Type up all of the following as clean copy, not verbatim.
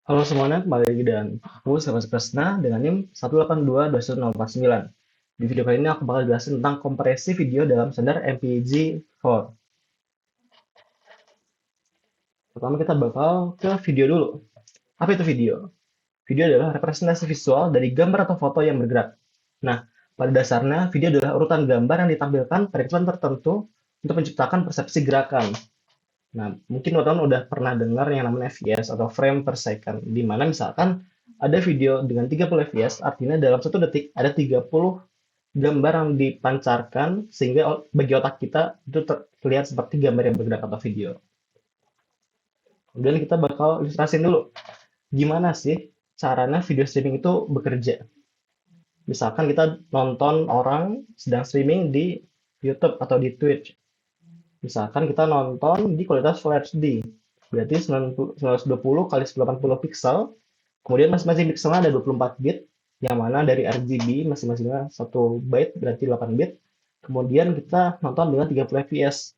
Halo semuanya, kembali lagi dengan aku, Sahabat Kresna, dengan NIM 182.21049. Di video kali ini aku bakal jelasin tentang kompresi video dalam standar MPEG-4. Pertama kita bakal ke video dulu. Apa itu video? Video adalah representasi visual dari gambar atau foto yang bergerak. Nah, pada dasarnya video adalah urutan gambar yang ditampilkan pada kecepatan tertentu untuk menciptakan persepsi gerakan. Nah, mungkin teman-teman udah pernah dengar yang namanya FPS atau frame per second, di mana misalkan ada video dengan 30 fps, artinya dalam satu detik ada 30 gambar yang dipancarkan, sehingga bagi otak kita itu terlihat seperti gambar yang bergerak atau video. Kemudian kita bakal ilustrasiin dulu, gimana sih caranya video streaming itu bekerja. Misalkan kita nonton orang sedang streaming di YouTube atau di Twitch. Misalkan kita nonton di kualitas Full HD, berarti 1920 kali 1080 pixel, kemudian masing-masing pixelnya ada 24 bit, yang mana dari RGB masing-masingnya 1 byte berarti 8 bit, kemudian kita nonton dengan 30 fps.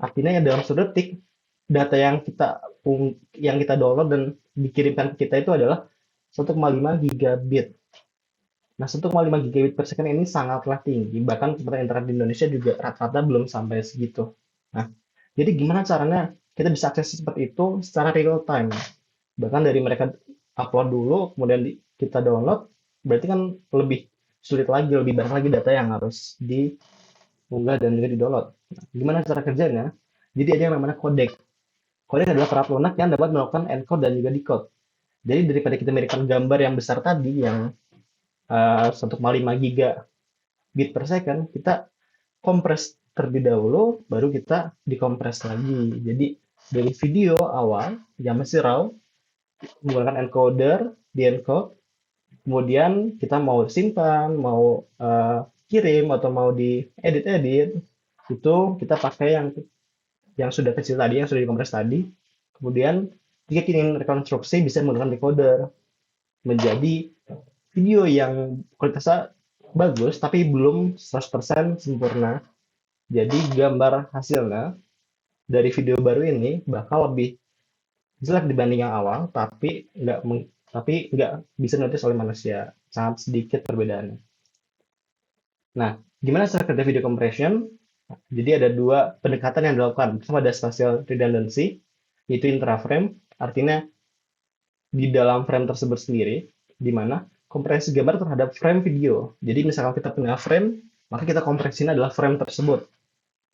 Artinya yang dalam satu detik, data yang kita download dan dikirimkan ke kita itu adalah 1,5 gigabit. Nah, 1,5 gigabit per second ini sangatlah tinggi, bahkan kecepatan internet di Indonesia juga rata-rata belum sampai segitu. Nah, jadi gimana caranya kita bisa akses seperti itu secara real time? Bahkan dari mereka upload dulu, kemudian kita download, berarti kan lebih sulit lagi, lebih banyak lagi data yang harus diunggah dan juga di-download. Nah, gimana cara kerjanya? Jadi ada yang namanya codec. Codec adalah perangkat lunak yang dapat melakukan encode dan juga decode. Jadi daripada kita mengirimkan gambar yang besar tadi, yang 1,5 gigabit per second, kita kompres terlebih dahulu, baru kita dikompres lagi. Jadi dari video awal yang masih raw, menggunakan encoder, di encode, kemudian kita mau simpan, mau kirim atau mau diedit-edit, itu kita pakai yang sudah kecil tadi, yang sudah dikompres tadi. Kemudian jika ingin rekonstruksi bisa menggunakan decoder menjadi video yang kualitasnya bagus tapi belum 100% sempurna. Jadi gambar hasilnya dari video baru ini bakal lebih jelek dibanding yang awal, tapi nggak bisa notice oleh manusia. Sangat sedikit perbedaannya. Nah, gimana cara kerja video compression? Jadi ada dua pendekatan yang dilakukan. Pertama ada spatial redundancy, yaitu intraframe, artinya di dalam frame tersebut sendiri, di mana kompresi gambar terhadap frame video. Jadi misalkan kita punya frame, maka kita kompresinya adalah frame tersebut.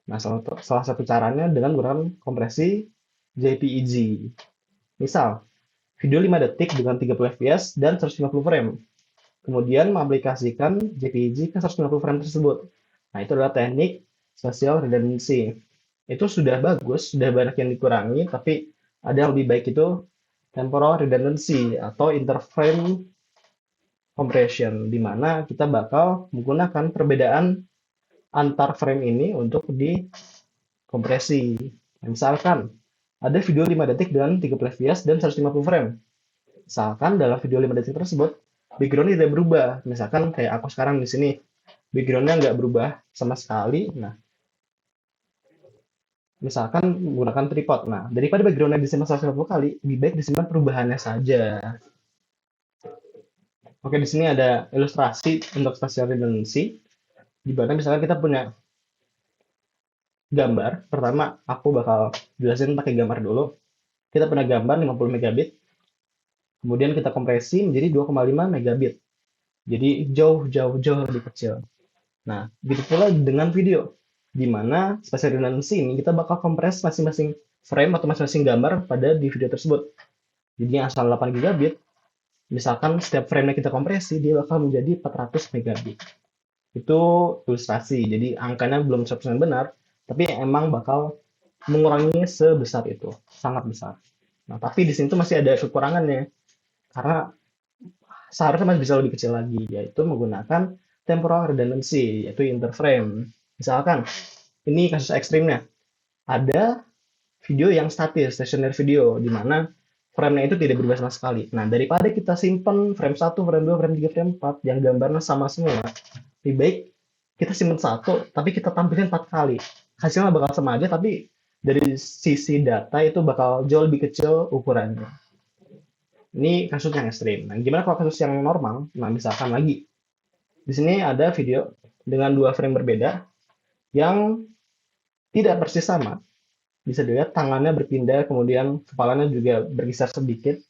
Nah, salah satu caranya dengan menggunakan kompresi JPEG. Misal, video 5 detik dengan 30 fps dan 150 frame. Kemudian mengaplikasikan JPEG ke 150 frame tersebut. Nah, itu adalah teknik spatial redundancy. Itu sudah bagus, sudah banyak yang dikurangi, tapi ada yang lebih baik itu temporal redundancy atau interframe compression, di mana kita bakal menggunakan perbedaan antar frame ini untuk dikompresi. Misalkan ada video 5 detik dengan 30 fps dan 150 frame. Misalkan dalam video 5 detik tersebut, background tidak berubah. Misalkan kayak aku sekarang di sini, backgroundnya nggak berubah sama sekali. Nah, misalkan menggunakan tripod. Nah, daripada backgroundnya disimpan 150 kali, lebih baik disimpan perubahannya saja. Oke, di sini ada ilustrasi untuk spatial redundancy, di mana misalkan kita punya gambar. Pertama, aku bakal jelasin pakai gambar dulu. Kita punya gambar 50 megabit, kemudian kita kompresi menjadi 2,5 megabit. Jadi jauh lebih kecil. Nah, begitu pula dengan video, di mana spatial redundancy ini kita bakal kompres masing-masing frame atau masing-masing gambar pada di video tersebut. Jadi yang asal 8 gigabit, misalkan setiap frame-nya kita kompresi, dia bakal menjadi 400 megabit. Itu ilustrasi, jadi angkanya belum 100% benar, tapi emang bakal mengurangi sebesar itu, sangat besar. Nah, tapi di sini tuh masih ada kekurangannya, karena seharusnya masih bisa lebih kecil lagi, yaitu menggunakan temporal redundancy, yaitu interframe. Misalkan, ini kasus ekstrimnya, ada video yang statis, stationary video, di mana frame-nya itu tidak berubah sama sekali. Nah, daripada kita simpan frame 1, frame 2, frame 3, frame 4, yang gambarnya sama semua, lebih baik kita simpan satu, tapi kita tampilin 4 kali. Hasilnya bakal sama aja, tapi dari sisi data itu bakal jauh lebih kecil ukurannya. Ini kasus yang ekstrim. Nah, gimana kalau kasus yang normal? Nah, misalkan lagi di sini ada video dengan dua frame berbeda yang tidak persis sama. Bisa dilihat tangannya berpindah, kemudian kepalanya juga bergeser sedikit,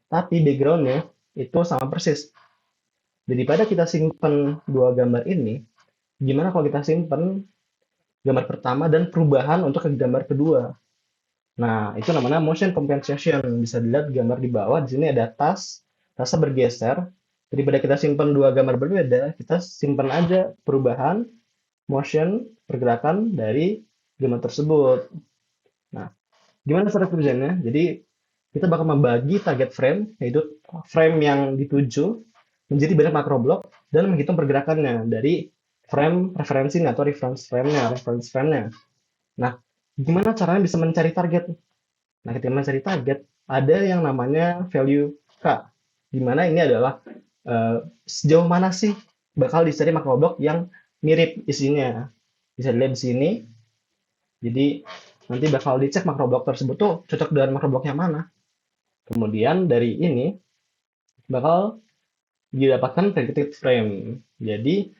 tapi backgroundnya itu sama persis. Daripada kita simpan dua gambar ini, gimana kalau kita simpan gambar pertama dan perubahan untuk ke gambar kedua? Nah, itu namanya motion compensation. Bisa dilihat gambar di bawah, di sini ada tas, tasnya bergeser. Daripada kita simpan dua gambar berbeda, kita simpan aja perubahan, motion, pergerakan dari gambar tersebut. Nah, gimana cara kerjanya? Jadi, kita bakal membagi target frame, yaitu frame yang dituju, menjadi banyak makro block, dan menghitung pergerakannya dari frame referensinya atau reference frame-nya. Nah, gimana caranya bisa mencari target? Nah, ketika mencari target, ada yang namanya value K, di mana ini adalah sejauh mana sih bakal dicari makro block yang mirip isinya. Bisa dilihat di sini, jadi nanti bakal dicek makro block tersebut tuh cocok dengan makro block yang mana. Kemudian dari ini bakal didapatkan predicted frame. Jadi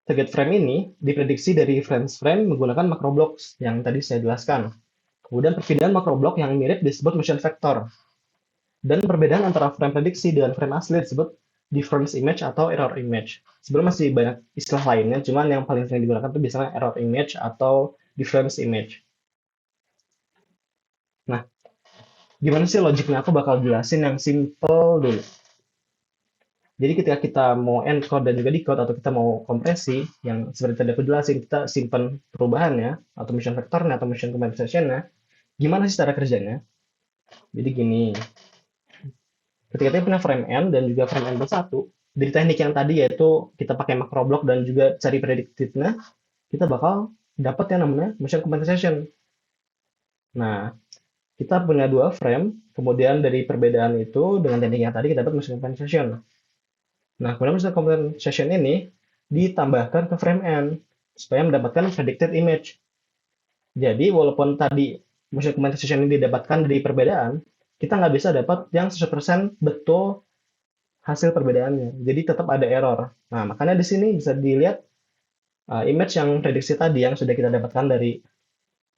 target frame ini diprediksi dari reference frame menggunakan macro blocks yang tadi saya jelaskan. Kemudian perpindahan macro block yang mirip disebut motion vector. Dan perbedaan antara frame prediksi dengan frame asli disebut difference image atau error image. Sebenarnya masih banyak istilah lainnya, cuman yang paling sering digunakan itu biasanya error image atau difference image. Nah, gimana sih logiknya? Aku bakal jelasin yang simple dulu. Jadi ketika kita mau encode dan juga decode atau kita mau kompresi, yang seperti tadi aku jelasin, kita simpan perubahannya, atau motion vectornya, atau motion compensation-nya, gimana sih cara kerjanya? Jadi gini, ketika kita punya frame N dan juga frame N plus 1, dari teknik yang tadi yaitu kita pakai macro block dan juga cari predicted-nya, kita bakal dapat yang namanya motion compensation. Nah, kita punya dua frame, kemudian dari perbedaan itu dengan teknik yang tadi kita dapat motion compensation. Nah, kemudian motion compensation ini ditambahkan ke frame N supaya mendapatkan predicted image. Jadi, walaupun tadi motion compensation ini didapatkan dari perbedaan, kita nggak bisa dapat yang 100% betul hasil perbedaannya. Jadi tetap ada error. Nah, makanya di sini bisa dilihat image yang prediksi tadi yang sudah kita dapatkan dari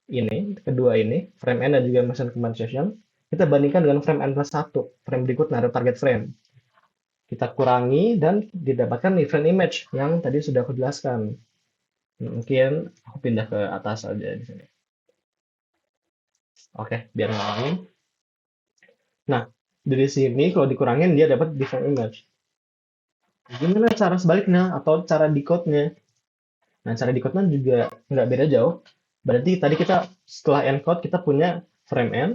ini, kedua ini, frame N dan juga motion compensation, kita bandingkan dengan frame N plus 1, frame berikutnya atau target frame. Kita kurangi dan didapatkan different image yang tadi sudah aku jelaskan. Mungkin aku pindah ke atas saja di sini. Oke, biar ngalamin. Nah, dari sini kalau dikurangin dia dapat different image. Gimana cara sebaliknya atau cara decode-nya? Nah, cara decode-nya juga nggak beda jauh. Berarti tadi kita setelah encode kita punya frame N,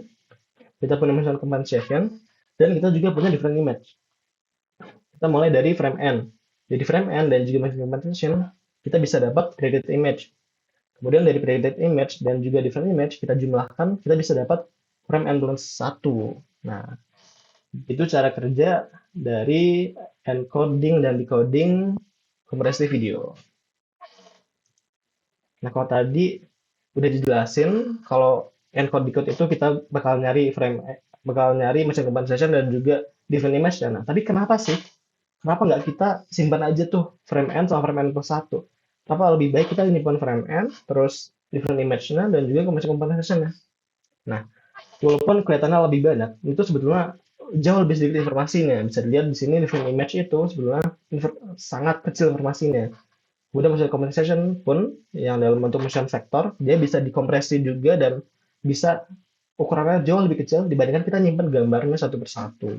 kita punya motion compensation, dan kita juga punya different image. Kita mulai dari frame N. Jadi frame N dan juga motion compensation, kita bisa dapat predicted image. Kemudian dari predicted image dan juga different image, kita jumlahkan, kita bisa dapat frame N plus 1. Nah, itu cara kerja dari encoding dan decoding kompresi video. Nah, kalau tadi udah dijelasin, kalau encode decode itu kita bakal nyari motion compensation dan juga different image. Nah, tadi kenapa sih? Kenapa nggak kita simpan aja tuh frame N sama frame N plus 1? Kenapa lebih baik kita simpan frame N, terus different image-nya, dan juga motion compensation-nya? Nah, walaupun kelihatannya lebih banyak, itu sebetulnya jauh lebih sedikit informasinya. Bisa dilihat di sini different image itu sebetulnya sangat kecil informasinya. Kemudian motion compensation pun yang dalam bentuk motion vector, dia bisa dikompresi juga dan bisa ukurannya jauh lebih kecil dibandingkan kita nyimpen gambarnya satu persatu.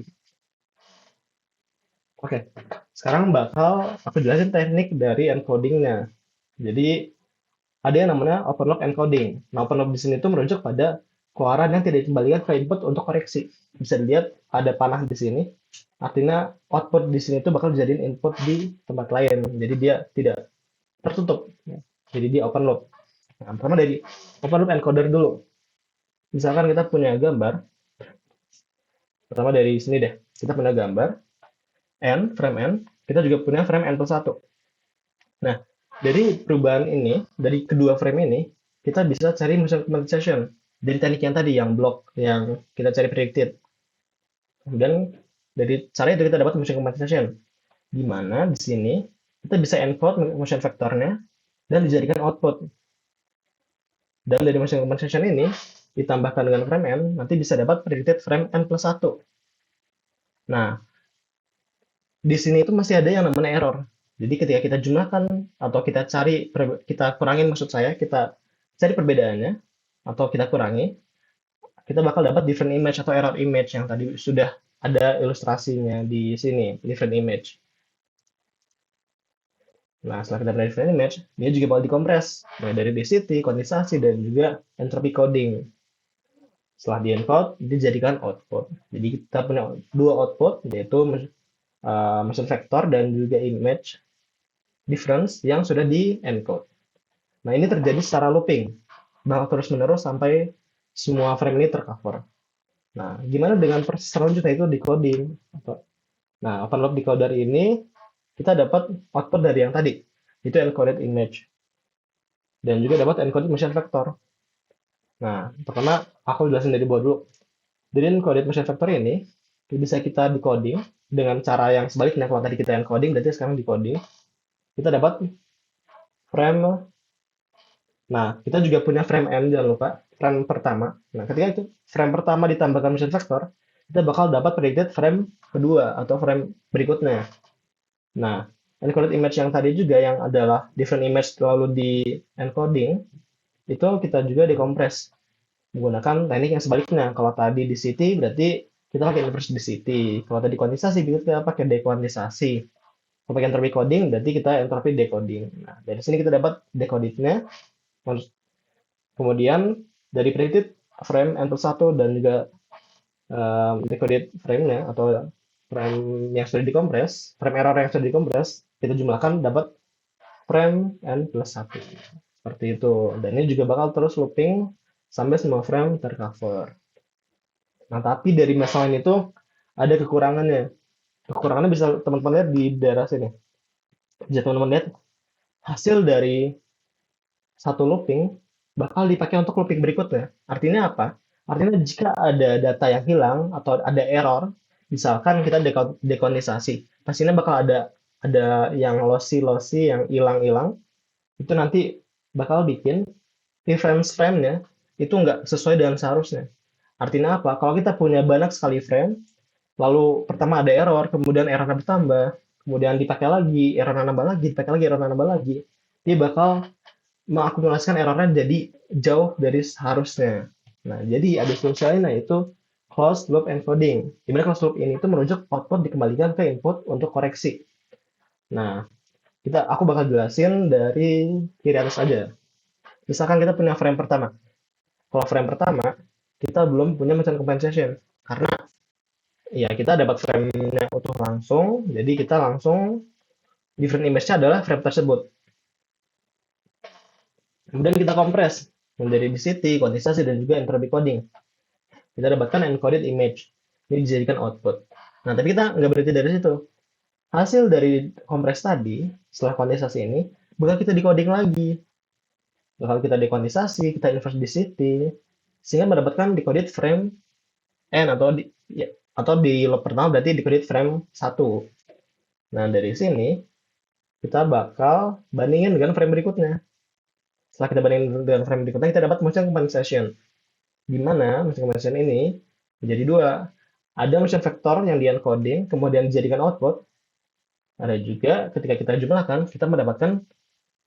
Oke, sekarang bakal aku jelasin teknik dari encodingnya. Jadi ada yang namanya overlock encoding. Nah, overlock di sini itu merujuk pada keluaran yang tidak dikembalikan ke input untuk koreksi. Bisa dilihat ada panah di sini, artinya output di sini itu bakal dijadiin input di tempat lain. Jadi dia tidak tertutup. Jadi dia open loop. Nah, pertama dari open loop encoder dulu. Misalkan kita punya gambar, pertama dari sini deh. Kita punya gambar N, frame N, kita juga punya frame N plus 1. Nah, dari perubahan ini, dari kedua frame ini, kita bisa cari motion compensation. Dari teknik yang tadi, yang block, yang kita cari predicted. Kemudian dari cara itu kita dapat motion compensation, di mana di sini kita bisa encode motion vektornya dan dijadikan output. Dan dari motion compensation ini ditambahkan dengan frame n, nanti bisa dapat predicted frame n plus 1. Nah, di sini itu masih ada yang namanya error. Jadi ketika kita jumlahkan atau kita kurangin, maksud saya kita cari perbedaannya atau kita kurangi, kita bakal dapat different image atau error image yang tadi sudah ada ilustrasinya di sini, different image. Nah, setelah kita dapat different image, dia juga bakal dikompres, mulai dari density, kondensasi, dan juga entropy coding. Setelah di encode, dijadikan output. Jadi kita punya dua output, yaitu motion vector dan juga image difference yang sudah di encode. Nah, ini terjadi secara looping, bakal terus-menerus sampai semua frame ini tercover. Nah, gimana dengan proses selanjutnya itu decoding? Nah, open loop decoder ini kita dapat output dari yang tadi, itu encoded image, dan juga dapat encoded motion vector. Nah, pertama aku jelasin dari bawah dulu. Dari encoded motion vector ini bisa kita decoding dengan cara yang sebaliknya. Kalau tadi kita encoding, berarti sekarang decoding. Kita dapat frame. Nah, kita juga punya frame n, jangan lupa, frame pertama. Nah, ketika itu frame pertama ditambahkan motion vector, kita bakal dapat predicted frame kedua atau frame berikutnya. Nah, encoded image yang tadi juga yang adalah different image lalu di encoding, itu kita juga dekompres menggunakan teknik yang sebaliknya. Kalau tadi di city berarti kita pakai inverse density. Kalau tadi kuantisasi kita pakai dekuantisasi. Kalau pakai entropy coding berarti kita entropy decoding. Nah, dari sini kita dapat decodednya. Kemudian dari predicted frame n plus 1 dan juga decoded frame-nya atau frame yang sudah dikompres, frame error yang sudah dikompres, kita jumlahkan dapat frame n plus 1. Seperti itu. Dan ini juga bakal terus looping sampai semua frame tercover. Nah, tapi dari masalah ini tuh ada kekurangannya. Kekurangannya bisa teman-teman lihat di daerah sini. Bisa teman-teman lihat hasil dari satu looping bakal dipakai untuk looping berikutnya. Artinya apa? Artinya jika ada data yang hilang atau ada error, misalkan kita dekondensasi, pastinya bakal ada yang lossy, yang hilang-hilang, itu nanti bakal bikin reference frame-nya itu nggak sesuai dengan seharusnya. Artinya apa? Kalau kita punya banyak sekali frame, lalu pertama ada error, kemudian error bertambah, kemudian dipakai lagi, error nambah lagi, dipakai lagi, error nambah lagi, dia bakal mengakumulasikan errornya jadi jauh dari seharusnya. Nah, jadi ada solusi lain, yaitu closed loop encoding. Di mana closed loop ini itu merujuk output dikembalikan ke input untuk koreksi. Nah, aku bakal jelasin dari kiri atas aja. Misalkan kita punya frame pertama. Kalau frame pertama, kita belum punya motion compensation. Karena ya kita dapat frame-nya utuh langsung, jadi kita langsung different image-nya adalah frame tersebut. Kemudian kita kompres menjadi density, kuantisasi, dan juga entropy coding. Kita dapatkan encoded image. Ini dijadikan output. Nah, tapi kita nggak berhenti dari situ. Hasil dari kompres tadi, setelah kuantisasi ini, bakal kita decoding lagi. Bakal kita dekuantisasi, kita inverse density, sehingga mendapatkan decoded frame n atau di loop pertama berarti decoded frame 1. Nah, dari sini kita bakal bandingin dengan frame berikutnya. Setelah kita bandingin dengan frame berikutnya, kita dapat motion compensation. Di mana motion compensation ini menjadi dua. Ada motion vector yang di-encoding, kemudian dijadikan output. Ada juga ketika kita jumlahkan, kita mendapatkan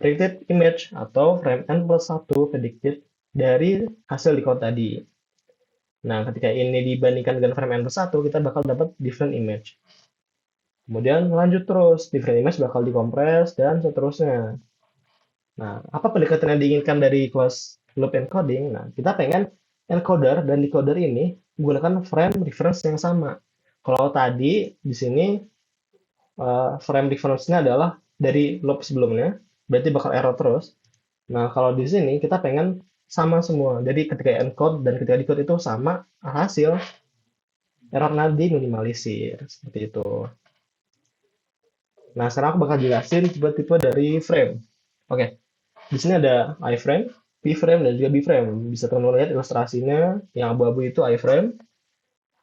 predicted image atau frame n plus 1 predicted dari hasil decode tadi. Nah, ketika ini dibandingkan dengan frame n plus 1, kita bakal dapat different image. Kemudian lanjut terus, different image bakal dikompres dan seterusnya. Nah, apa pendekatan yang diinginkan dari closed loop encoding? Nah, kita pengen encoder dan decoder ini menggunakan frame reference yang sama. Kalau tadi di sini frame reference-nya adalah dari loop sebelumnya, berarti bakal error terus. Nah, kalau di sini kita pengen sama semua. Jadi ketika encode dan ketika decode itu sama, hasil error nanti minimalisir. Seperti itu. Nah, sekarang aku bakal jelasin tipe-tipe dari frame. Oke, di sini ada iframe, pframe, dan juga bframe. Bisa teman-teman lihat ilustrasinya. Yang abu-abu itu iframe,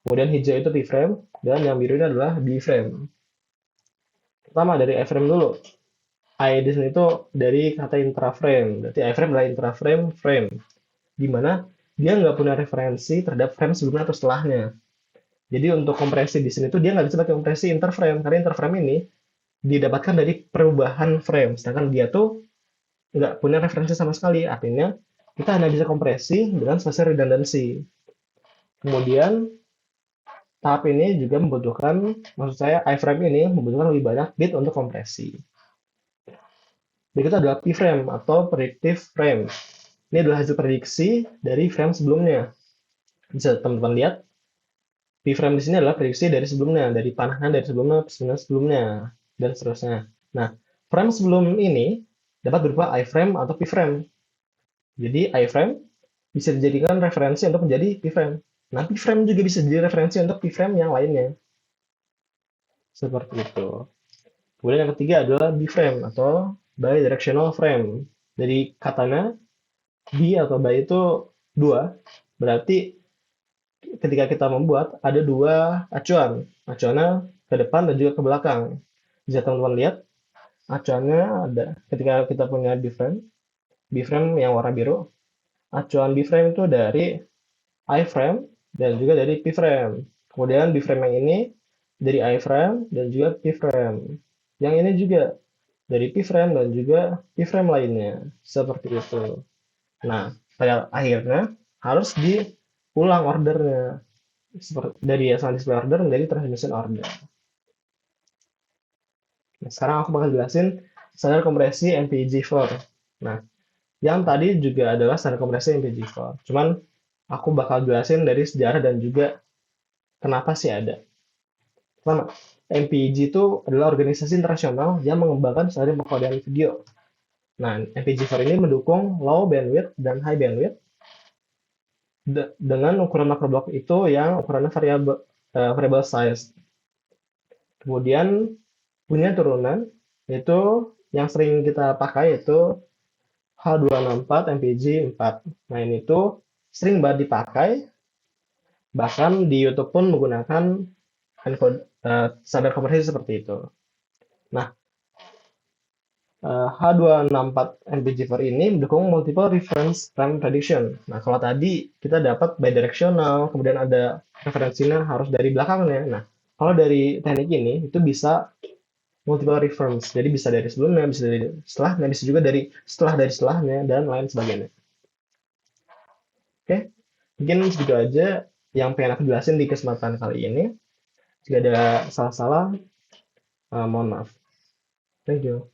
Kemudian hijau itu p-frame, dan yang biru ini adalah b-frame. Pertama dari iframe dulu. I di sini itu dari kata intraframe. Berarti iframe adalah intraframe frame, di mana dia nggak punya referensi terhadap frame sebelumnya atau setelahnya. Jadi untuk kompresi di sini tuh dia nggak bisa pakai kompresi interframe, karena interframe ini didapatkan dari perubahan frame, sedangkan dia tuh nggak punya referensi sama sekali. Artinya kita hanya bisa kompresi dengan spesial redundancy. Kemudian tahap ini juga membutuhkan, maksud saya iframe ini membutuhkan lebih banyak bit untuk kompresi. Berikutnya adalah p-frame atau predictive frame. Ini adalah hasil prediksi dari frame sebelumnya. Bisa teman-teman lihat, p-frame di sini adalah prediksi dari sebelumnya, dari panahan dari sebelumnya, dan seterusnya. Nah, frame sebelum ini dapat berupa iframe atau p-frame. Jadi iframe bisa dijadikan referensi untuk menjadi p-frame. Nah, p-frame juga bisa jadi referensi untuk p-frame yang lainnya. Seperti itu. Kemudian yang ketiga adalah B-frame atau bidirectional frame. Jadi katanya bi atau by itu dua, berarti ketika kita membuat ada dua acuan, acuannya ke depan dan juga ke belakang. Bisa teman-teman lihat, acuannya ada ketika kita punya B-frame yang warna biru, acuan B-frame itu dari I-frame dan juga dari P-frame. Kemudian B-frame yang ini dari I-frame dan juga P-frame. Yang ini juga dari P-frame dan juga P-frame lainnya. Seperti itu. Nah, pada akhirnya harus diulang ordernya. Seperti dari asal display order menjadi transmission order. Nah, sekarang aku bakal jelasin standar kompresi MPG4. Nah, yang tadi juga adalah standar kompresi MPG4. Cuman aku bakal jelasin dari sejarah dan juga kenapa sih ada. Pertama, MPG itu adalah organisasi internasional yang mengembangkan standar pengkodean video. Nah, MPG4 ini mendukung low bandwidth dan high bandwidth dengan ukuran makroblok itu yang ukurannya variable size. Kemudian punya turunan, yaitu yang sering kita pakai itu H264 MPG4. Nah, ini tuh sering banget dipakai, bahkan di YouTube pun menggunakan standar konversi seperti itu. Nah, H264 MPG4 ini mendukung multiple reference frame prediction. Nah, kalau tadi kita dapat bidirectional, kemudian ada referensinya harus dari belakangnya. Nah, kalau dari teknik ini itu bisa multiple reference. Jadi bisa dari sebelumnya, bisa dari setelahnya, bisa juga dari setelahnya, dan lain sebagainya. Oke, mungkin segitu aja yang pengen aku jelasin di kesempatan kali ini. Jika ada salah-salah, mohon maaf. Thank you.